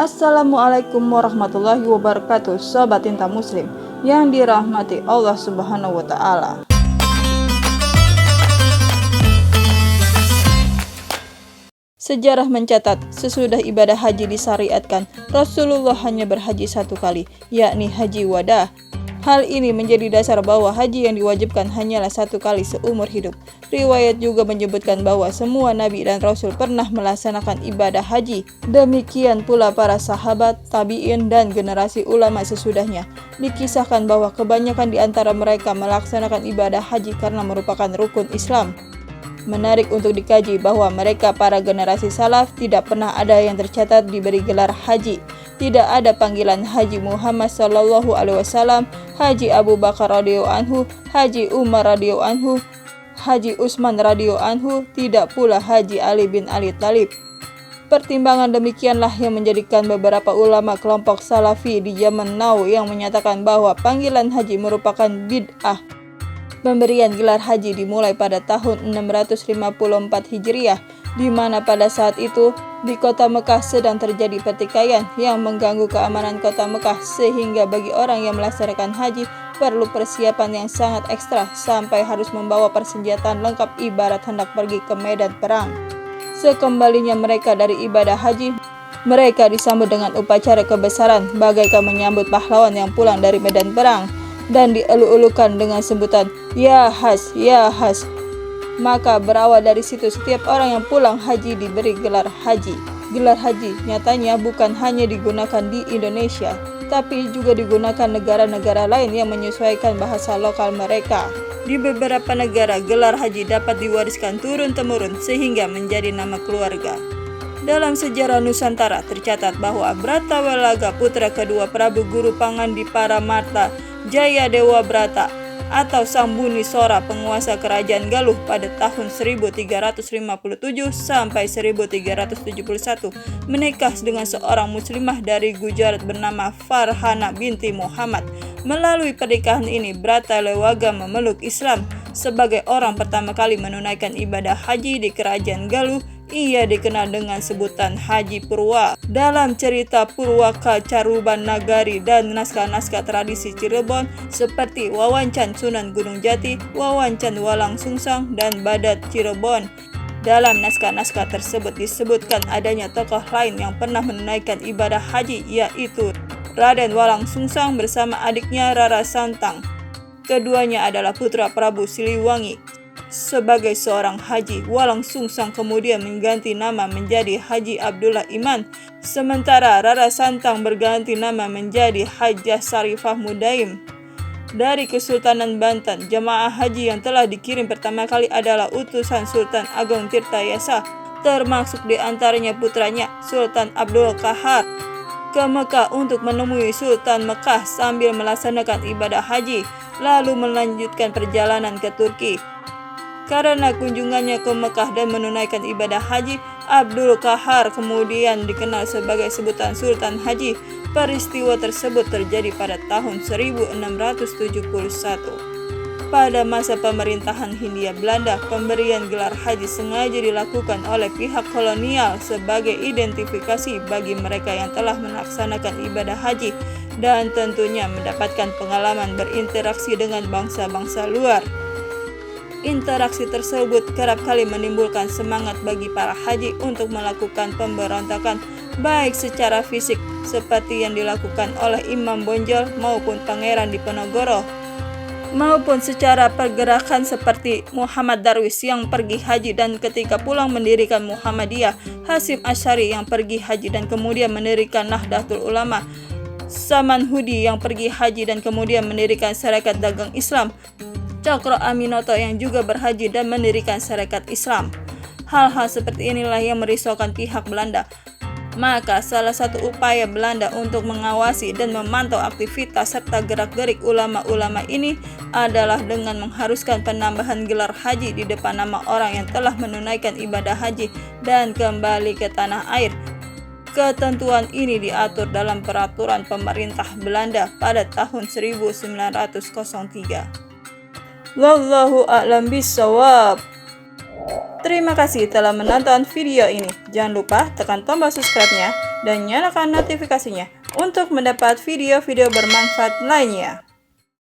Assalamualaikum warahmatullahi wabarakatuh, Sobat Tinta Muslim yang dirahmati Allah Subhanahu wa Ta'ala. Sejarah mencatat, sesudah ibadah haji disyariatkan, Rasulullah hanya berhaji satu kali, yakni haji wada. Hal ini menjadi dasar bahwa haji yang diwajibkan hanyalah satu kali seumur hidup. Riwayat juga menyebutkan bahwa semua nabi dan rasul pernah melaksanakan ibadah haji. Demikian pula para sahabat, tabi'in, dan generasi ulama sesudahnya. Dikisahkan bahwa kebanyakan di antara mereka melaksanakan ibadah haji karena merupakan rukun Islam. Menarik untuk dikaji bahwa mereka para generasi salaf tidak pernah ada yang tercatat diberi gelar haji. Tidak ada panggilan Haji Muhammad Sallallahu Alaihi Wasallam, Haji Abu Bakar radhiyallahu anhu, Haji Umar radhiyallahu anhu, Haji Utsman radhiyallahu anhu, tidak pula Haji Ali bin Abi Thalib. Pertimbangan demikianlah yang menjadikan beberapa ulama kelompok Salafi di zaman now yang menyatakan bahwa panggilan haji merupakan bid'ah. Pemberian gelar haji dimulai pada tahun 654 Hijriah, di mana pada saat itu di kota Mekah sedang terjadi pertikaian yang mengganggu keamanan kota Mekah, sehingga bagi orang yang melaksanakan haji perlu persiapan yang sangat ekstra sampai harus membawa persenjataan lengkap ibarat hendak pergi ke medan perang. Sekembalinya mereka dari ibadah haji, mereka disambut dengan upacara kebesaran bagaikan menyambut pahlawan yang pulang dari medan perang, dan dielu-elukan dengan sebutan "Ya Has, Ya Has". Maka berawal dari situ setiap orang yang pulang haji diberi gelar haji. Gelar haji nyatanya bukan hanya digunakan di Indonesia, tapi juga digunakan negara-negara lain yang menyesuaikan bahasa lokal mereka. Di beberapa negara, gelar haji dapat diwariskan turun-temurun sehingga menjadi nama keluarga. Dalam sejarah Nusantara tercatat bahwa Bratawalaga, putra kedua Prabu Guru Pangandipara Marta Jaya Dewa Brata atau Sang Buni Sora, penguasa kerajaan Galuh pada tahun 1357 sampai 1371, menikah dengan seorang muslimah dari Gujarat bernama Farhana binti Muhammad. Melalui pernikahan ini, Bratawalaga memeluk Islam. Sebagai orang pertama kali menunaikan ibadah haji di kerajaan Galuh, ia dikenal dengan sebutan Haji Purwa. Dalam cerita Purwaka Caruban Nagari dan naskah-naskah tradisi Cirebon seperti Wawancan Sunan Gunung Jati, Wawancan Walang Sungsang, dan Badat Cirebon. Dalam naskah-naskah tersebut disebutkan adanya tokoh lain yang pernah menunaikan ibadah haji, yaitu Raden Walang Sungsang bersama adiknya Rara Santang. Keduanya adalah putra Prabu Siliwangi. Sebagai seorang haji, Walang Sungsang kemudian mengganti nama menjadi Haji Abdullah Iman, sementara Rara Santang berganti nama menjadi Hajah Sarifah Mudaim. Dari Kesultanan Banten, jemaah haji yang telah dikirim pertama kali adalah utusan Sultan Agung Tirtayasa, termasuk di antaranya putranya Sultan Abdul Qahar, ke Mekah untuk menemui Sultan Mekah sambil melaksanakan ibadah haji, lalu melanjutkan perjalanan ke Turki. Karena kunjungannya ke Mekah dan menunaikan ibadah haji, Abdul Qahar kemudian dikenal sebagai sebutan Sultan Haji. Peristiwa tersebut terjadi pada tahun 1671. Pada masa pemerintahan Hindia Belanda, pemberian gelar haji sengaja dilakukan oleh pihak kolonial sebagai identifikasi bagi mereka yang telah melaksanakan ibadah haji dan tentunya mendapatkan pengalaman berinteraksi dengan bangsa-bangsa luar. Interaksi tersebut kerap kali menimbulkan semangat bagi para haji untuk melakukan pemberontakan baik secara fisik seperti yang dilakukan oleh Imam Bonjol maupun Pangeran Diponegoro, maupun secara pergerakan seperti Muhammad Darwis yang pergi haji dan ketika pulang mendirikan Muhammadiyah, Hasyim Asy'ari yang pergi haji dan kemudian mendirikan Nahdlatul Ulama, Saman Hudi yang pergi haji dan kemudian mendirikan Sarekat Dagang Islam, Cokro Aminoto yang juga berhaji dan mendirikan Sarekat Islam. Hal-hal seperti inilah yang merisaukan pihak Belanda. Maka salah satu upaya Belanda untuk mengawasi dan memantau aktivitas serta gerak-gerik ulama-ulama ini adalah dengan mengharuskan penambahan gelar haji di depan nama orang yang telah menunaikan ibadah haji dan kembali ke tanah air. Ketentuan ini diatur dalam peraturan pemerintah Belanda pada tahun 1903. Wallahu a'lam bishawab. Terima kasih telah menonton video ini. Jangan lupa tekan tombol subscribe-nya dan nyalakan notifikasinya untuk mendapat video-video bermanfaat lainnya.